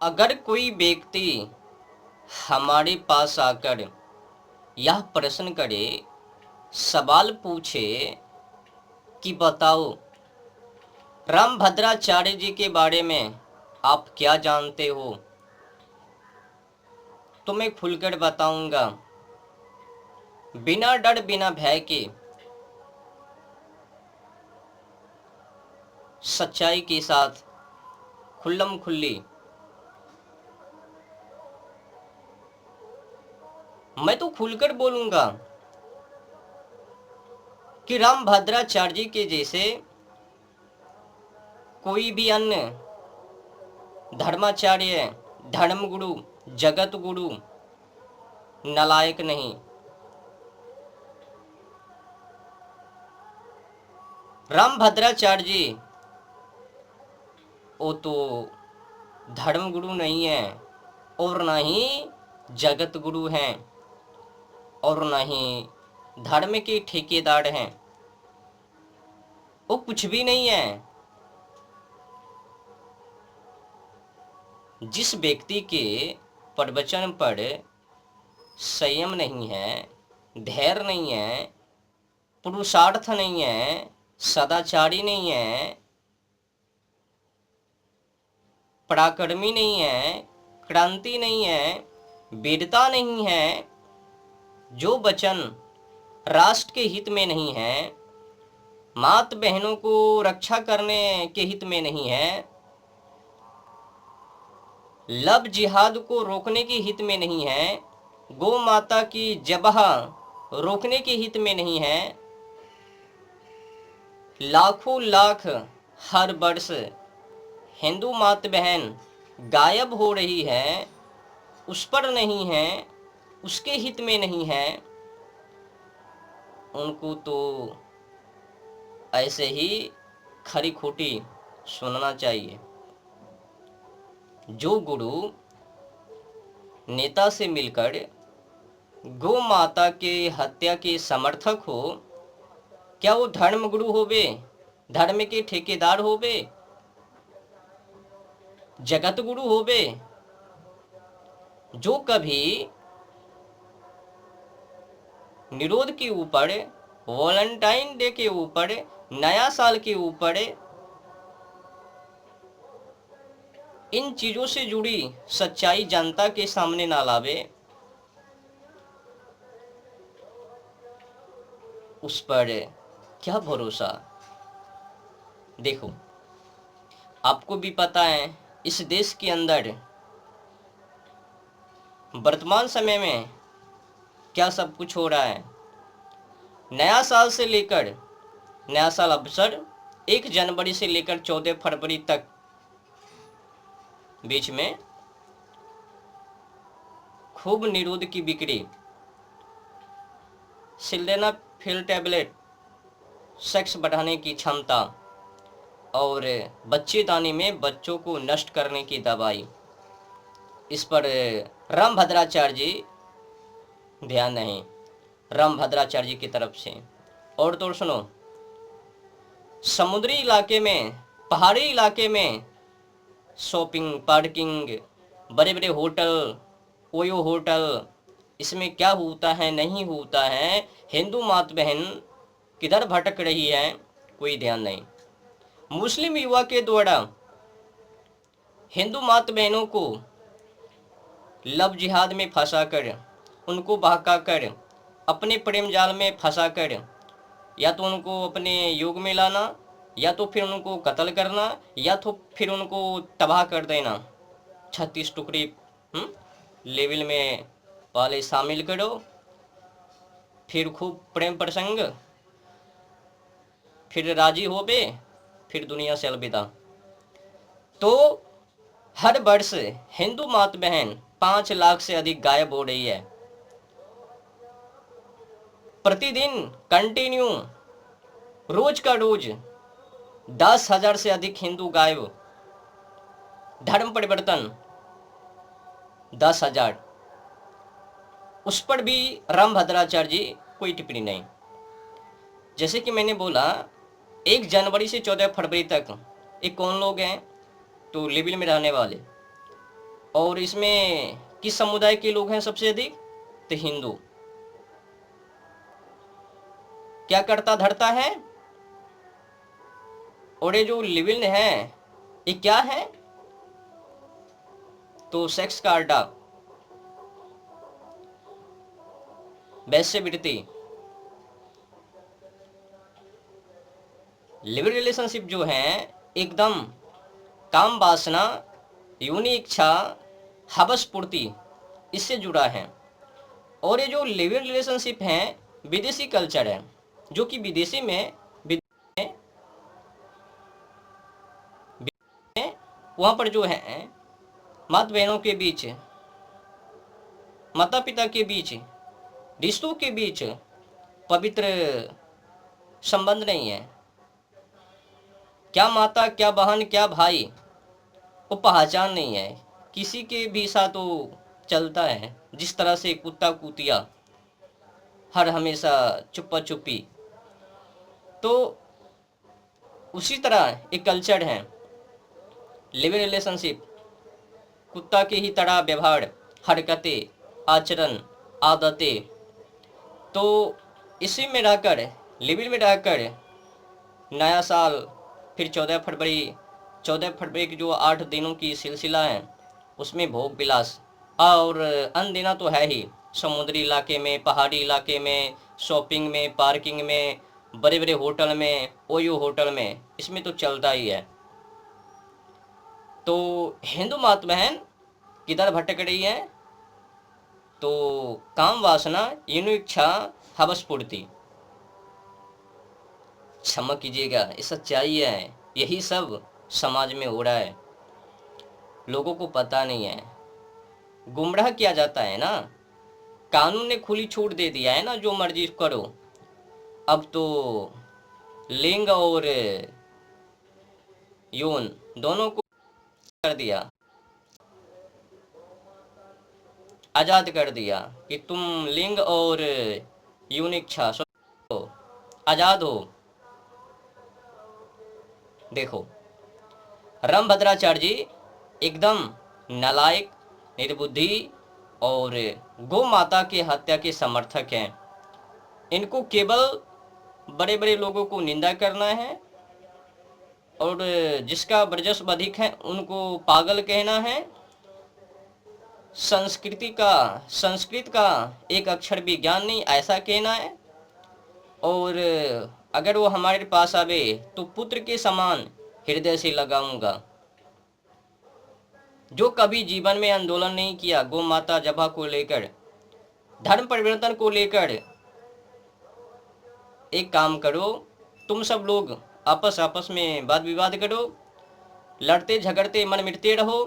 अगर कोई व्यक्ति हमारे पास आकर यह प्रश्न करे, सवाल पूछे कि बताओ रामभद्राचार्य जी के बारे में आप क्या जानते हो, तो मैं खुलकर बताऊंगा, बिना डर बिना भय के, सच्चाई के साथ, खुल्लम खुल्ली। मैं तो खुलकर बोलूंगा कि रामभद्राचार्य जी के जैसे कोई भी अन्य धर्माचार्य, धर्मगुरु, जगत गुरु नालायक नहीं। रामभद्राचार्य जी वो तो धर्मगुरु नहीं है, और न ही जगत गुरु हैं, और न ही धर्म के ठेकेदार हैं। वो कुछ भी नहीं है। जिस व्यक्ति के प्रवचन पर संयम नहीं है, धैर्य नहीं है, पुरुषार्थ नहीं है, सदाचारी नहीं है, पराक्रमी नहीं है, क्रांति नहीं है, वीरता नहीं है, जो वचन राष्ट्र के हित में नहीं है, मात बहनों को रक्षा करने के हित में नहीं है, लव जिहाद को रोकने के हित में नहीं है, गौ माता की जबह रोकने के हित में नहीं है, लाखों लाख हर वर्ष हिंदू मात बहन गायब हो रही है, उस पर नहीं है, उसके हित में नहीं है, उनको तो ऐसे ही खरी खोटी सुनना चाहिए। जो गुरु नेता से मिलकर गौ माता के हत्या के समर्थक हो, क्या वो धर्म गुरु होवे, धर्म के ठेकेदार होवे, जगत गुरु होवे? जो कभी निरोध के ऊपर, वैलेंटाइन डे के ऊपर, नया साल के ऊपर इन चीजों से जुड़ी सच्चाई जनता के सामने ना लावे, उस पर क्या भरोसा। देखो, आपको भी पता है इस देश के अंदर वर्तमान समय में क्या सब कुछ हो रहा है। नया साल से लेकर, नया साल अवसर 1 जनवरी से लेकर 14 फरवरी तक बीच में खूब निरोध की बिक्री, सिल्डेनाफिल टैबलेट, सेक्स बढ़ाने की क्षमता, और बच्चेदानी में बच्चों को नष्ट करने की दवाई, इस पर रामभद्राचार्य जी ध्यान नहीं, रामभद्राचार्य जी की तरफ से। और तो सुनो, समुद्री इलाके में, पहाड़ी इलाके में शॉपिंग, पार्किंग, बड़े बड़े होटल, ओयो होटल, इसमें क्या होता है नहीं होता है, हिंदू मात बहन किधर भटक रही है, कोई ध्यान नहीं। मुस्लिम युवा के द्वारा हिंदू मात बहनों को लव जिहाद में फंसाकर, उनको बहकाकर, अपने प्रेम जाल में फंसाकर, या तो उनको अपने योग में लाना, या तो फिर उनको कत्ल करना, या तो फिर उनको तबाह कर देना। 36 टुकड़ी लेवल में पहले शामिल करो, फिर खूब प्रेम प्रसंग, फिर राजी हो बे, फिर दुनिया से अलविदा। तो हर वर्ष हिंदू मात बहन 5 लाख से अधिक गायब हो रही है। प्रतिदिन कंटिन्यू, रोज का रोज 10,000 से अधिक हिंदू गायब। धर्म परिवर्तन 10,000, उस पर भी रामभद्राचार्य जी कोई टिप्पणी नहीं। जैसे कि मैंने बोला, 1 जनवरी से 14 फरवरी तक ये कौन लोग हैं, तो लिविल में रहने वाले, और इसमें किस समुदाय के लोग हैं सबसे अधिक? तो हिंदू। क्या करता धरता है? और ये जो लिविल है ये क्या है? तो सेक्स का अड्डा, वैश्यवृत्ति। लिविल रिलेशनशिप जो है एकदम काम वासना, योनि इच्छा, हवस पूर्ति इससे जुड़ा है। और ये जो लिविल रिलेशनशिप है विदेशी कल्चर है, जो कि विदेशी में वहाँ पर जो है माता बहनों के बीच, माता पिता के बीच, रिश्तों के बीच पवित्र संबंध नहीं है। क्या माता, क्या बहन, क्या भाई, वो पहचान नहीं है। किसी के भी साथ वो चलता है जिस तरह से कुत्ता कुतिया, हर हमेशा चुप्पा चुप्पी। तो उसी तरह एक कल्चर है लिविंग रिलेशनशिप, कुत्ता के ही तरह व्यवहार, हरकतें, आचरण, आदतें। तो इसी में रहकर, लिविंग में रहकर नया साल, फिर 14 फरवरी की जो 8 दिनों की सिलसिला है उसमें भोग विलास, और अन्य दिना तो है ही समुद्री इलाके में, पहाड़ी इलाके में, शॉपिंग में, पार्किंग में, बड़े बड़े होटल में, ओयो होटल में, इसमें तो चलता ही है। तो हिंदू माता बहन किधर भटक रही है? तो काम वासना, योनि इच्छा, हवस पूर्ति। क्षमा कीजिएगा, ये सच्चाई है। यही सब समाज में हो रहा है, लोगों को पता नहीं है, गुमराह किया जाता है ना। कानून ने खुली छूट दे दिया है ना, जो मर्जी करो। अब तो लिंग और यौन दोनों को कर दिया, आजाद कर दिया कि तुम लिंग और यौन इच्छा आजाद हो। देखो, रामभद्राचार्य जी एकदम नालायक, निर्बुद्धि और गौ माता की हत्या के समर्थक हैं। इनको केवल बड़े बड़े लोगों को निंदा करना है, और जिसका वर्चस्व अधिक है उनको पागल कहना है। संस्कृत का एक अक्षर भी ज्ञान नहीं, ऐसा कहना है। और अगर वो हमारे पास आवे तो पुत्र के समान हृदय से लगाऊंगा। जो कभी जीवन में आंदोलन नहीं किया गौ माता जबा को लेकर, धर्म परिवर्तन को लेकर, एक काम करो, तुम सब लोग आपस में वाद विवाद करो, लड़ते झगड़ते मन मिटते रहो,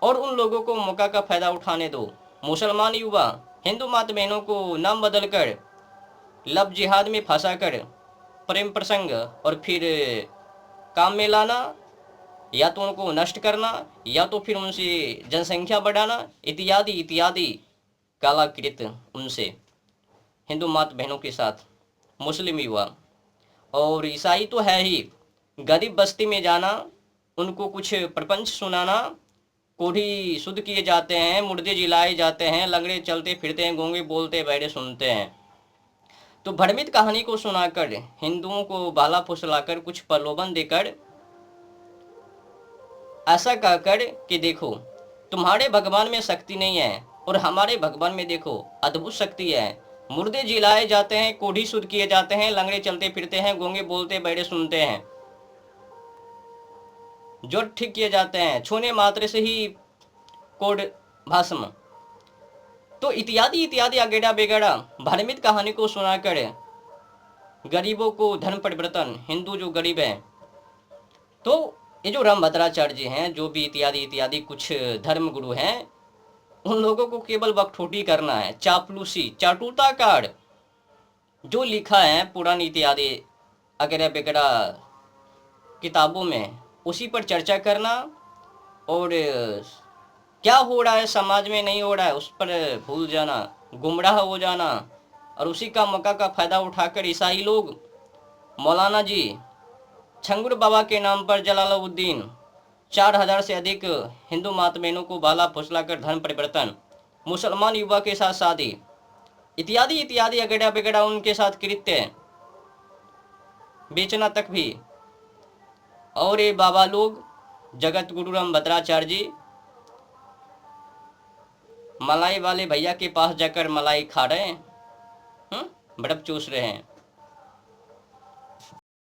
और उन लोगों को मौका का फायदा उठाने दो। मुसलमान युवा हिंदू माता बहनों को नाम बदलकर लव जिहाद में फंसा कर प्रेम प्रसंग और फिर काम में लाना, या तो उनको नष्ट करना, या तो फिर उनसे जनसंख्या बढ़ाना, इत्यादि इत्यादि कालाकृत उनसे हिंदू माता बहनों के साथ। मुस्लिम युवा और ईसाई तो है ही, गरीब बस्ती में जाना, उनको कुछ प्रपंच सुनाना, कोढ़ी शुद्ध किए जाते हैं, मुर्दे जिलाए जाते हैं, लंगड़े चलते फिरते हैं, गूंगे बोलते बैठे सुनते हैं। तो भ्रमित कहानी को सुनाकर, हिंदुओं को बाला फुसलाकर, कुछ प्रलोभन देकर, ऐसा कहकर कि देखो तुम्हारे भगवान में शक्ति नहीं है और हमारे भगवान में देखो अद्भुत शक्ति है। मुर्दे जिलाए जाते हैं, कोढ़ी शुद्ध किए जाते हैं, लंगड़े चलते फिरते हैं, गूंगे बोलते बैठे सुनते हैं, जोड़ ठीक किए जाते हैं, छूने मात्र से ही कोड भाषम। तो इत्यादि इत्यादि अगेड़ा बेगड़ा भ्रमित कहानी को सुनाकर गरीबों को धर्म परिवर्तन, हिंदू जो गरीब है, तो ये जो रामभद्राचार्य जी हैं, जो भी इत्यादि इत्यादि कुछ धर्म गुरु हैं, उन लोगों को केवल बकठोटी करना है, चापलूसी, चाटुता कार्ड जो लिखा है पुरानी इत्यादि अगैरह वगैरह किताबों में, उसी पर चर्चा करना, और क्या हो रहा है समाज में नहीं हो रहा है उस पर भूल जाना, गुमराह हो जाना, और उसी का मौका का फायदा उठाकर ईसाई लोग मौलाना जी छंगुर बाबा के नाम पर जलालुद्दीन 4,000 से अधिक हिंदू मातबहनों को बाला फुसलाकर धर्म परिवर्तन, मुसलमान युवा के साथ शादी इत्यादि इत्यादि अगड़ा बिगड़ा उनके साथ कृत्य, बेचना तक भी। और ये बाबा लोग जगत गुरु राम भद्राचार्य जी मलाई वाले भैया के पास जाकर मलाई खा रहे हैं, बर्फ चूस रहे हैं।